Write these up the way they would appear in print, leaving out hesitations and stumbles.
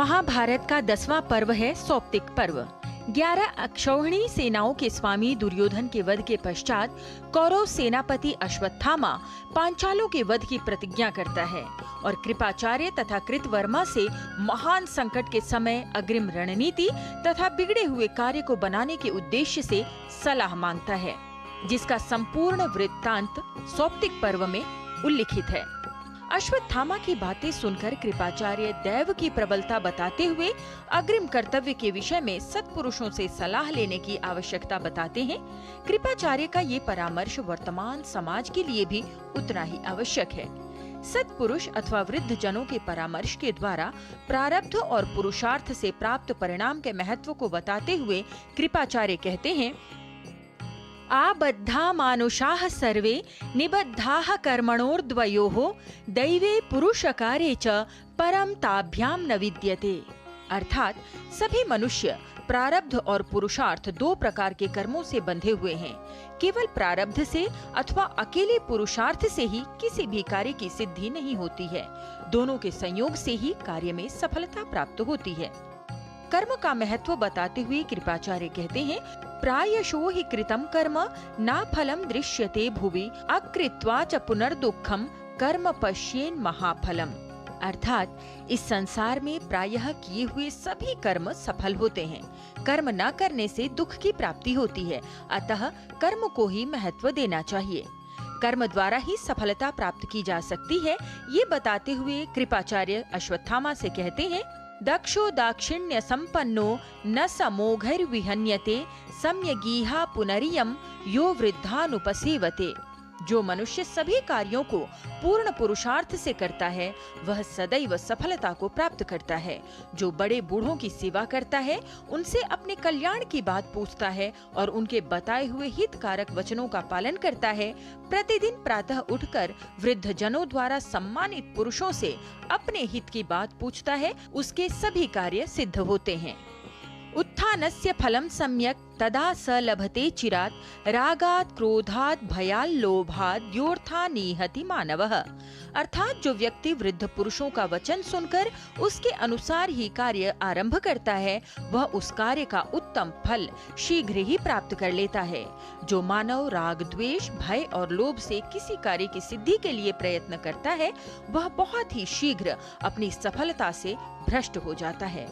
महाभारत का 10वां पर्व है सौप्तिक पर्व। 11 अक्षौहिणी सेनाओं के स्वामी दुर्योधन के वध के पश्चात कौरव सेनापति अश्वत्थामा पांचालों के वध की प्रतिज्ञा करता है और कृपाचार्य तथा कृतवर्मा से महान संकट के समय अग्रिम रणनीति तथा बिगड़े हुए कार्य को बनाने के उद्देश्य से सलाह मांगता है, जिसका संपूर्ण वृत्तांत सौप्तिक पर्व में उल्लिखित है। अश्वत्थामा की बातें सुनकर कृपाचार्य दैव की प्रबलता बताते हुए अग्रिम कर्तव्य के विषय में सत्पुरुषों से सलाह लेने की आवश्यकता बताते हैं। कृपाचार्य का ये परामर्श वर्तमान समाज के लिए भी उतना ही आवश्यक है। सत्पुरुष अथवा वृद्ध जनों के परामर्श के द्वारा प्रारब्ध और पुरुषार्थ से प्राप्त परिणाम के महत्व को बताते हुए कृपाचार्य कहते हैं, आबद्धा मानुषाः सर्वे निबद्धाः कर्मणोर्द्वयोः दैवे पुरुषकारे च परम ताभ्याम न विद्यते। अर्थात सभी मनुष्य प्रारब्ध और पुरुषार्थ दो प्रकार के कर्मों से बंधे हुए हैं। केवल प्रारब्ध से अथवा अकेले पुरुषार्थ से ही किसी भी कार्य की सिद्धि नहीं होती है। दोनों के संयोग से ही कार्य में सफलता प्राप्त होती है। कर्म का महत्व बताते हुए कृपाचार्य कहते हैं, प्रायशो हि कृतं कर्म ना फलम दृश्यते भुवि अकृत्वा च पुनर्दुःखम कर्म पश्येन महाफलम। अर्थात इस संसार में प्रायः किए हुए सभी कर्म सफल होते हैं। कर्म न करने से दुख की प्राप्ति होती है, अतः कर्म को ही महत्व देना चाहिए। कर्म द्वारा ही सफलता प्राप्त की जा सकती है। ये बताते हुए कृपाचार्य अश्वत्थामा से कहते हैं, दक्षो दाक्षिण्य संपन्नो न समोघैर्विहन्यते सम्यगीहा पुनरियम यो वृद्धानुपसेवते। जो मनुष्य सभी कार्यों को पूर्ण पुरुषार्थ से करता है वह सदैव सफलता को प्राप्त करता है। जो बड़े बूढ़ों की सेवा करता है, उनसे अपने कल्याण की बात पूछता है और उनके बताए हुए हितकारक वचनों का पालन करता है, प्रतिदिन प्रातः उठकर वृद्ध जनों द्वारा सम्मानित पुरुषों से अपने हित की बात पूछता है, उसके सभी कार्य सिद्ध होते हैं। उत्थानस्य फलम सम्यक तदा स लभते चिरात् रागात् क्रोधात् भयात् लोभात् योऽर्थान् निहति मानवः। अर्थात जो व्यक्ति वृद्ध पुरुषों का वचन सुनकर उसके अनुसार ही कार्य आरंभ करता है, वह उस कार्य का उत्तम फल शीघ्र ही प्राप्त कर लेता है। जो मानव राग द्वेष भय और लोभ से किसी कार्य की सिद्धि के लिए प्रयत्न करता है, वह बहुत ही शीघ्र अपनी सफलता से भ्रष्ट हो जाता है।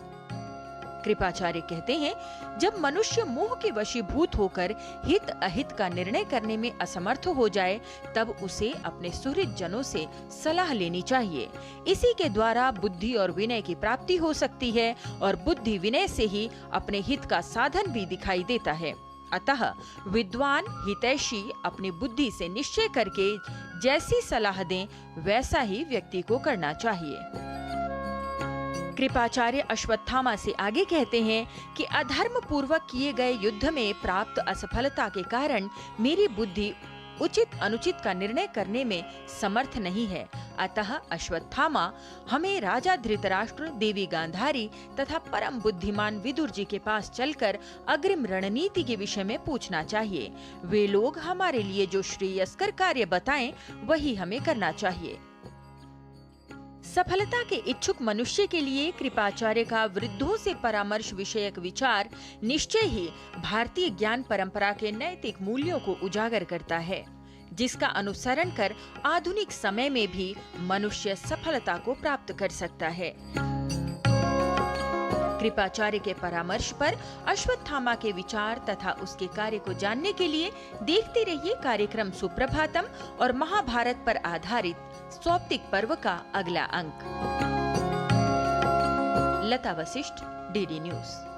कृपाचार्य कहते हैं, जब मनुष्य मोह के वशीभूत होकर हित अहित का निर्णय करने में असमर्थ हो जाए, तब उसे अपने सुहृद जनों से सलाह लेनी चाहिए। इसी के द्वारा बुद्धि और विनय की प्राप्ति हो सकती है और बुद्धि विनय से ही अपने हित का साधन भी दिखाई देता है। अतः विद्वान हितैषी अपनी बुद्धि से निश्चय करके जैसी सलाह दें, वैसा ही व्यक्ति को करना चाहिए। कृपाचार्य अश्वत्थामा से आगे कहते हैं कि अधर्म पूर्वक किए गए युद्ध में प्राप्त असफलता के कारण मेरी बुद्धि उचित अनुचित का निर्णय करने में समर्थ नहीं है। अतः अश्वत्थामा हमें राजा धृतराष्ट्र, देवी गांधारी तथा परम बुद्धिमान विदुर जी के पास चलकर अग्रिम रणनीति के विषय में पूछना चाहिए। वे लोग हमारे लिए जो श्रेयस्कर कार्य बताएं, वही हमें करना चाहिए। सफलता के इच्छुक मनुष्य के लिए कृपाचार्य का वृद्धों से परामर्श विषयक विचार निश्चय ही भारतीय ज्ञान परंपरा के नैतिक मूल्यों को उजागर करता है, जिसका अनुसरण कर आधुनिक समय में भी मनुष्य सफलता को प्राप्त कर सकता है। कृपाचार्य के परामर्श पर अश्वत्थामा के विचार तथा उसके कार्य को जानने के लिए देखते रहिए कार्यक्रम सुप्रभातम और महाभारत पर आधारित सौप्तिक पर्व का अगला अंक। लता वशिष्ठ, डीडी न्यूज।